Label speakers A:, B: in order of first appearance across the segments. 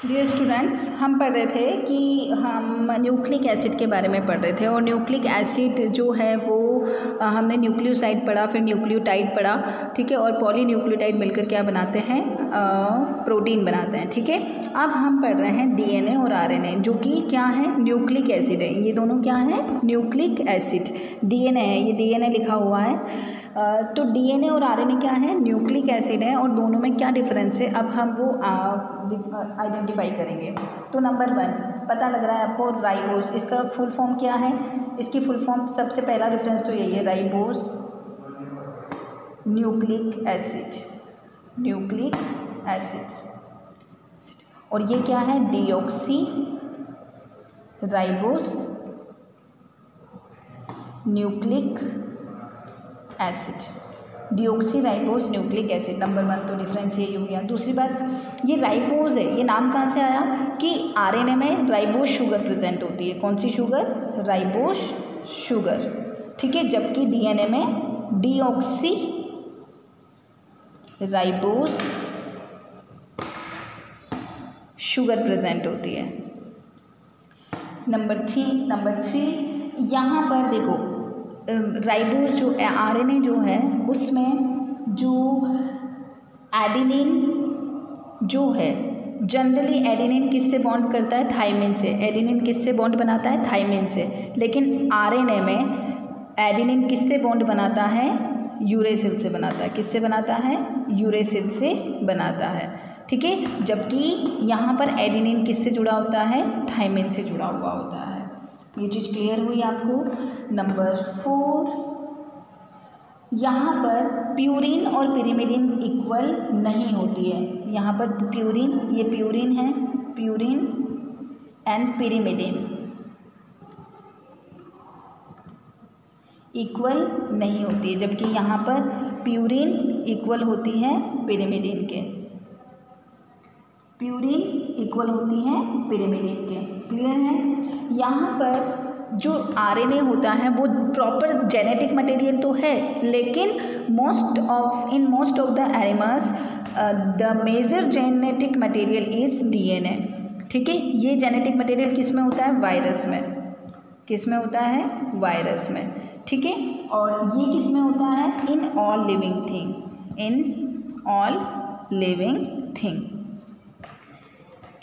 A: Dear students, हम पढ़ रहे थे कि हम न्यूक्लिक एसिड के बारे में पढ़ रहे थे और न्यूक्लिक एसिड जो है वो हमने न्यूक्लियोसाइड पढ़ा, फिर न्यूक्लियोटाइड पढ़ा, ठीक है। और पॉलीन्यूक्लियोटाइड मिलकर क्या बनाते हैं, प्रोटीन बनाते हैं, ठीक है। अब हम पढ़ रहे हैं डीएनए और आरएनए, जो कि क्या है, न्यूक्लिक एसिड है। ये दोनों क्या है, न्यूक्लिक एसिड। डीएनए है, ये डीएनए लिखा हुआ है। तो डीएनए और आरएनए क्या है, न्यूक्लिक एसिड है। और दोनों में क्या डिफरेंस है, अब हम वो आइडेंटिफाई करेंगे। तो नंबर 1 पता लग रहा है आपको, राइबोस। इसका फुल फॉर्म क्या है, इसकी फुल फॉर्म सबसे पहला डिफरेंस तो यही है, ribose nucleic acid, nucleic acid. और ये क्या है, deoxy ribose nucleic acid, deoxy ribose nucleic acid. Number 1 तो डिफरेंस यही हो गया। दूसरी बात, ये राइबोस है, ये नाम कहाँ से आया कि आरएनए में राइबोस शुगर प्रेजेंट होती है। कौन सी शुगर, राइबोस शुगर, ठीक है। जबकि डीएनए में डीऑक्सी राइबोस शुगर प्रेजेंट होती है। नंबर 3 यहाँ पर देखो, राइबोस जो आरएनए जो है उसमें जो एडेनिन जो है, जनरली एडेनिन किससे बॉन्ड करता है, थाइमिन से। एडेनिन किससे बॉन्ड बनाता है, थाइमिन से। लेकिन आरएनए में एडेनिन किससे बॉन्ड बनाता है, यूरेसिल से बनाता है। किससे बनाता है, यूरेसिल से बनाता है, ठीक है। जबकि यहाँ पर एडेनिन किससे जुड़ा होता है, थाइमिन से जुड़ा हुआ होता है। ये चीज़ क्लियर हुई आपको। नंबर 4, यहाँ पर प्यूरिन और पिरिमिडिन इक्वल नहीं होती है। यहाँ पर प्यूरिन, ये प्यूरिन है, प्यूरिन एंड पिरिमिडिन इक्वल नहीं होती है। जबकि यहाँ पर प्यूरिन इक्वल होती है पिरिमिडिन के, प्यूरिन इक्वल होती है पिरिमिडिन के। क्लियर है। यहाँ पर जो आरएनए होता है वो प्रॉपर जेनेटिक मटेरियल तो है, लेकिन most of the animals the major genetic material is DNA, ठीक है। ये जेनेटिक मटेरियल किस में होता है, वायरस में। किस में होता है, वायरस में, ठीक है। और ये किस में होता है, in all living thing, in all living thing.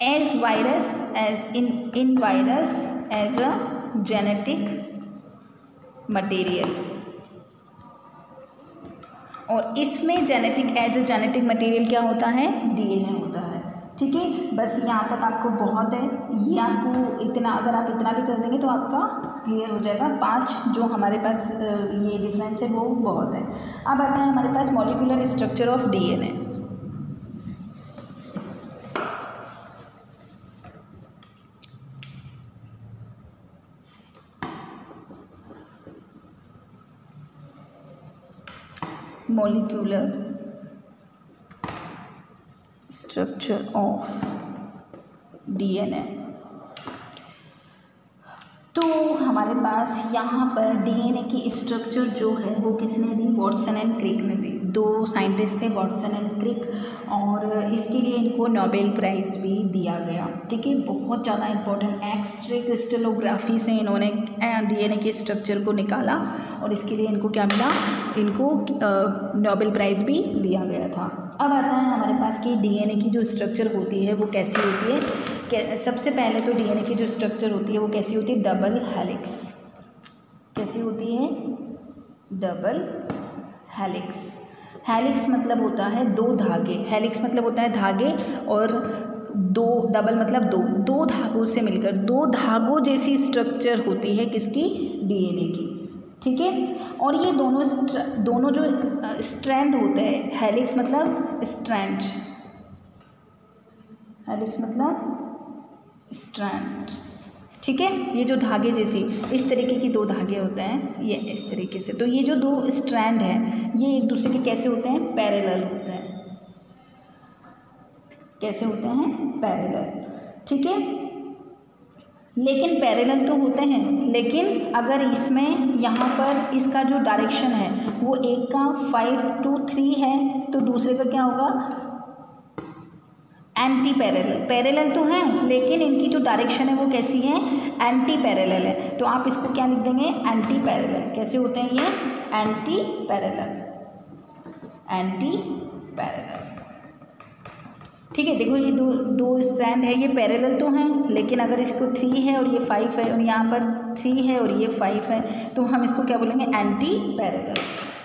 A: as virus as in virus as a genetic material, और इसमें genetic as a genetic material क्या होता है, डीएनए होता है, ठीक है। बस यहाँ तक आपको बहुत है। ये आपको इतना, अगर आप इतना भी कर देंगे तो आपका क्लियर हो जाएगा। 5 जो हमारे पास ये डिफरेंस है वो बहुत है। अब आता है हमारे पास molecular structure of DNA. molecular structure of DNA। तो हमारे पास यहाँ पर डीएनए की स्ट्रक्चर जो है वो किसने दी, वॉटसन एंड क्रिक ने दी। 2 साइंटिस्ट थे, वॉटसन एंड क्रिक, और इसके लिए इनको नोबेल प्राइज़ भी दिया गया, ठीक है। बहुत ज़्यादा इंपॉर्टेंट, एक्स-रे क्रिस्टलोग्राफी से इन्होंने डीएनए के स्ट्रक्चर को निकाला और इसके लिए इनको क्या मिला, इनको नोबेल प्राइज़ भी दिया गया था। अब आता है हमारे पास कि डीएनए की जो स्ट्रक्चर होती है वो कैसी होती है। सबसे पहले तो डीएनए की जो स्ट्रक्चर होती है वो कैसी होती है, डबल हेलिक्स। कैसी होती है, डबल हेलिक्स। हेलिक्स मतलब होता है 2 धागे, हेलिक्स मतलब होता है धागे, और 2 डबल मतलब 2 धागों से मिलकर 2 धागों जैसी स्ट्रक्चर होती है किसकी, डीएनए की, ठीक है। और ये दोनों जो स्ट्रैंड होते हैं, हेलिक्स मतलब स्ट्रैंड, हेलिक्स मतलब स्ट्रैंड, ठीक है। ये जो धागे जैसी इस तरीके की 2 धागे होते हैं, ये इस तरीके से। तो ये जो 2 स्ट्रैंड हैं ये एक दूसरे के कैसे होते हैं, पैरेलल होते हैं। कैसे होते हैं, पैरेलल, ठीक है। लेकिन पैरेलल तो होते हैं, लेकिन अगर इसमें यहाँ पर इसका जो डायरेक्शन है वो एक का 5 to 3 है, तो दूसरे का क्या होगा, एंटी पैरेलल, पैरेलल तो हैं लेकिन इनकी जो डायरेक्शन है वो कैसी है, एंटी पैरेलल है। तो आप इसको क्या लिख देंगे, एंटी पैरेलल। कैसे होते हैं ये, एंटी पैरेलल, एंटी पैरेलल। ठीक है, देखो ये दो स्ट्रैंड है, ये पैरेलल तो हैं लेकिन अगर इसको 3 है और ये 5 है और यहाँ पर 3 है और ये 5 है तो हम इसको क्या बोलेंगे, एंटी पैरेलल।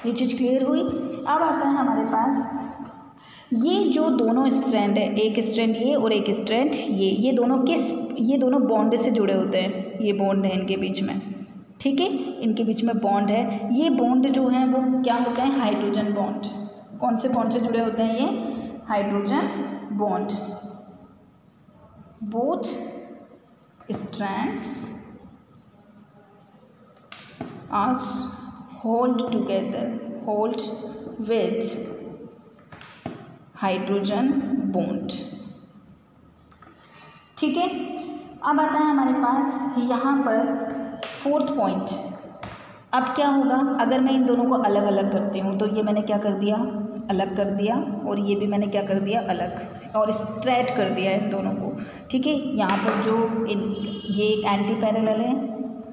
A: ये चीज़ क्लियर हुई। अब आता है हमारे पास ये जो दोनों स्ट्रैंड है, एक स्ट्रैंड ये और एक स्ट्रैंड ये दोनों बॉन्ड से जुड़े होते हैं। ये बॉन्ड है इनके बीच में, ठीक है, इनके बीच में बॉन्ड है। ये बॉन्ड जो है वो क्या होता है, हाइड्रोजन बॉन्ड। कौन से बॉन्ड से जुड़े होते हैं ये, hydrogen bond. Both strands are hold with hydrogen bond. ठीक है, अब आता है हमारे पास यहाँ पर 4th पॉइंट। अब क्या होगा, अगर मैं इन दोनों को अलग अलग करती हूँ तो ये मैंने क्या कर दिया, अलग कर दिया, और ये भी मैंने क्या कर दिया, अलग, और स्ट्रेट कर दिया इन दोनों को। ठीक है, यहाँ पर जो ये एंटी पैरेलल है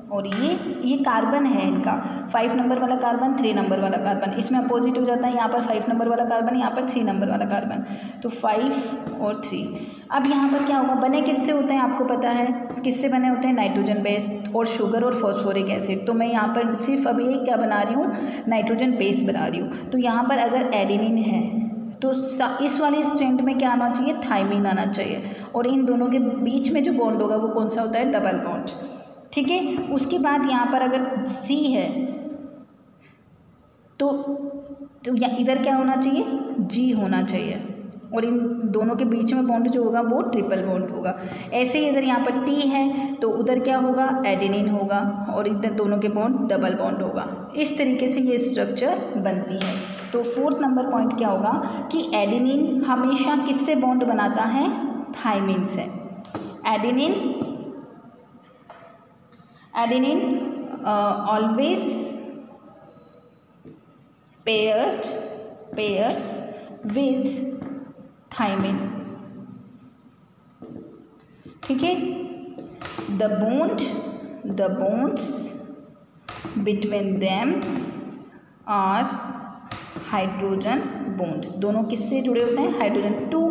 A: और ये कार्बन है इनका, 5 नंबर वाला कार्बन, 3 नंबर वाला कार्बन, इसमें अपोजिट हो जाता है। यहाँ पर 5 नंबर वाला कार्बन, यहाँ पर 3 नंबर वाला कार्बन, तो 5 और 3। अब यहाँ पर क्या होगा, बने किससे होते हैं आपको पता है, किससे बने होते हैं, नाइट्रोजन बेस और शुगर और फॉस्फोरिक एसिड। तो मैं यहाँ पर सिर्फ अभी क्या बना रही हूँ, नाइट्रोजन बेस बना रही हूँ। तो यहाँ पर अगर एडेनिन है तो इस वाले स्ट्रैंड में क्या आना चाहिए, थाइमिन आना चाहिए, और इन दोनों के बीच में जो बॉन्ड होगा वो कौन सा होता है, डबल बॉन्ड। ठीक है, उसके बाद यहाँ पर अगर सी है तो इधर क्या होना चाहिए, जी होना चाहिए, और इन दोनों के बीच में बॉन्ड जो होगा वो ट्रिपल बॉन्ड होगा। ऐसे ही अगर यहाँ पर टी है तो उधर क्या होगा, एडेनिन होगा, और इधर दोनों के बॉन्ड डबल बॉन्ड होगा। इस तरीके से ये स्ट्रक्चर बनती है। तो 4th नंबर पॉइंट क्या होगा कि एडेनिन हमेशा किससे बॉन्ड बनाता है, थाइमिन से। Adenine always pairs with thymine. ठीक है, the bonds between them are hydrogen bond. दोनों किससे जुड़े होते हैं, हाइड्रोजन, 2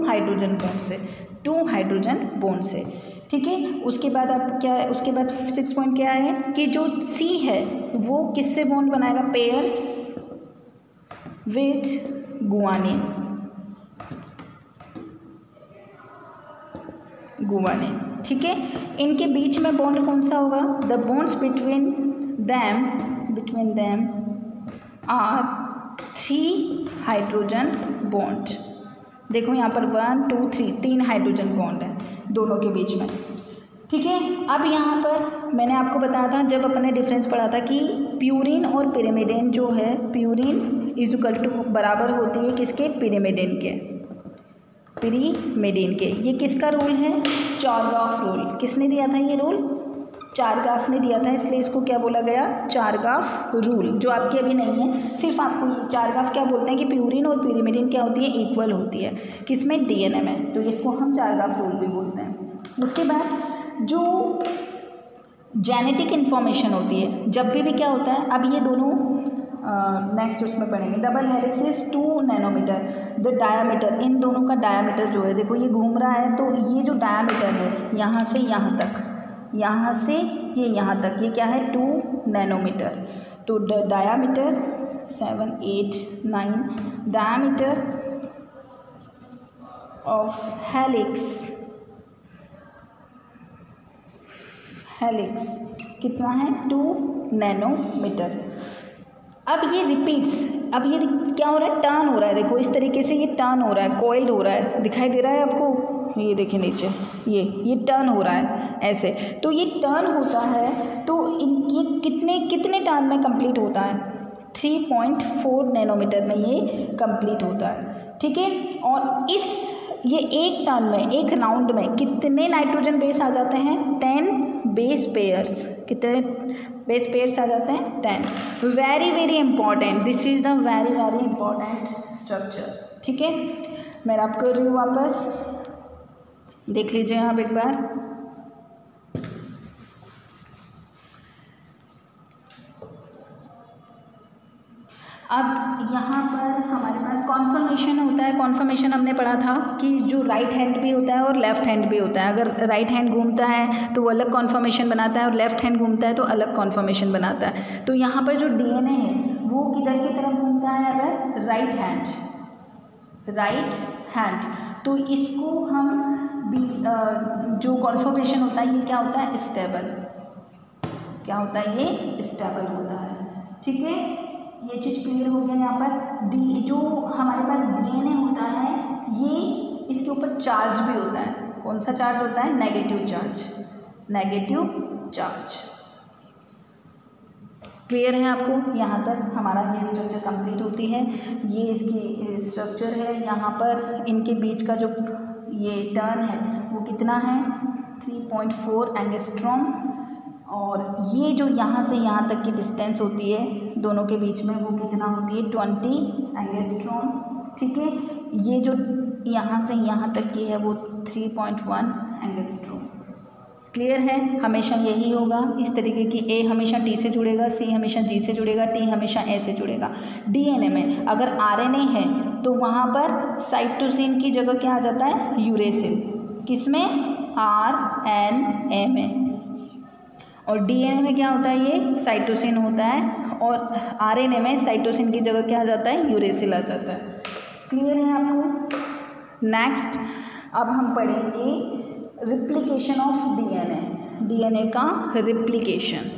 A: हाइड्रोजन बॉन्ड से। ठीक है, उसके बाद आप क्या है, उसके बाद 6 पॉइंट क्या है कि जो सी है वो किससे बॉन्ड बनाएगा, पेयर्स विथ गुआनिन। ठीक है, इनके बीच में बॉन्ड कौन सा होगा, the bonds between them are 3 hydrogen bond. देखो यहाँ पर 1 2 3 हाइड्रोजन बॉन्ड है दोनों के बीच में। ठीक है, अब यहाँ पर मैंने आपको बताया था जब अपने डिफरेंस पढ़ा था कि प्यूरिन और पिरिमिडिन जो है, प्यूरिन इज इक्वल टू बराबर होती है किसके, पिरिमिडिन के। ये किसका रूल है, चारगाफ रूल। किसने दिया था ये रूल, चारगाफ ने दिया था, इसलिए इसको क्या बोला गया, चारगाफ रूल, जो आपकी अभी नहीं है। सिर्फ आपको ये चारगाफ क्या बोलते हैं कि प्यूरिन और पिरिमिडिन क्या होती है, इक्वल होती है, किसमें, डीएनए में, तो इसको हम चारगाफ रूल भी बोलते हैं। उसके बाद जो जेनेटिक इन्फॉर्मेशन होती है, जब भी क्या होता है, अब ये दोनों नेक्स्ट उसमें पढ़ेंगे। Double helix is 2 nanometre, the diameter, इन दोनों का डायामीटर जो है, देखो ये घूम रहा है, तो ये जो डायामीटर है यहाँ से यहाँ तक, यहाँ से ये यहाँ तक, ये क्या है, 2 नैनोमीटर। तो डायामीटर 7 8 9, डायामीटर ऑफ हेलिक्स कितना है, 2 नैनोमीटर। अब ये रिपीट्स, अब ये क्या हो रहा है, टर्न हो रहा है। देखो इस तरीके से ये टर्न हो रहा है, कॉइल्ड हो रहा है, दिखाई दे रहा है आपको, ये देखिए नीचे, ये टर्न हो रहा है ऐसे। तो ये टर्न होता है तो ये कितने टर्न में कंप्लीट होता है, 3.4 नैनोमीटर में ये कंप्लीट होता है। ठीक है, और ये एक टर्न में, एक राउंड में कितने नाइट्रोजन बेस आ जाते हैं, 10 बेस पेयर्स। कितने बेस पेयर्स आ जाते हैं, 10। Very important, this is the very important structure. ठीक है, मैं आप कर रही हूँ वापस। देख लीजिए आप एक बार। अब यहाँ पर हमारे पास कॉन्फर्मेशन होता है। कॉन्फर्मेशन हमने पढ़ा था कि जो राइट हैंड भी होता है और लेफ्ट हैंड भी होता है। अगर राइट हैंड घूमता है तो वो अलग कॉन्फर्मेशन बनाता है और लेफ्ट हैंड घूमता है तो अलग कॉन्फर्मेशन बनाता है। तो यहाँ पर जो डीएनए है वो किधर की तरफ घूमता है? अगर राइट हैंड, तो इसको हम जो कॉन्फर्मेशन होता है ये क्या होता है? स्टेबल। क्या होता है? ये स्टेबल होता है। ठीक है, ये चीज़ क्लियर हो गया। यहाँ पर जो हमारे पास डीएनए होता है ये इसके ऊपर चार्ज भी होता है। कौन सा चार्ज होता है? Negative charge. क्लियर है आपको? यहाँ तक हमारा ये स्ट्रक्चर कंप्लीट होती है। ये इसकी स्ट्रक्चर है। यहाँ पर इनके बीच का जो ये टर्न है वो कितना है? 3.4 एंगस्ट्रॉम। और ये जो यहाँ से यहाँ तक की डिस्टेंस होती है दोनों के बीच में वो कितना होती है? 20 एंगस्ट्रॉम। ठीक है, ये जो यहाँ से यहाँ तक की है वो 3.1 एंगस्ट्रॉम। क्लियर है? हमेशा यही होगा इस तरीके की। ए हमेशा टी से जुड़ेगा, सी हमेशा जी से जुड़ेगा, टी हमेशा ए से जुड़ेगा। डीएनए में अगर आरएनए है तो वहाँ पर साइटोसिन की जगह क्या आ जाता है? यूरेसिल। किसमें? आरएनए में। और डीएनए में क्या होता है? ये साइटोसिन होता है। और आरएनए में साइटोसिन की जगह क्या आ जाता है? यूरेसिल आ जाता है। क्लियर है आपको? नेक्स्ट अब हम पढ़ेंगे रिप्लिकेशन ऑफ डीएनए का रिप्लिकेशन।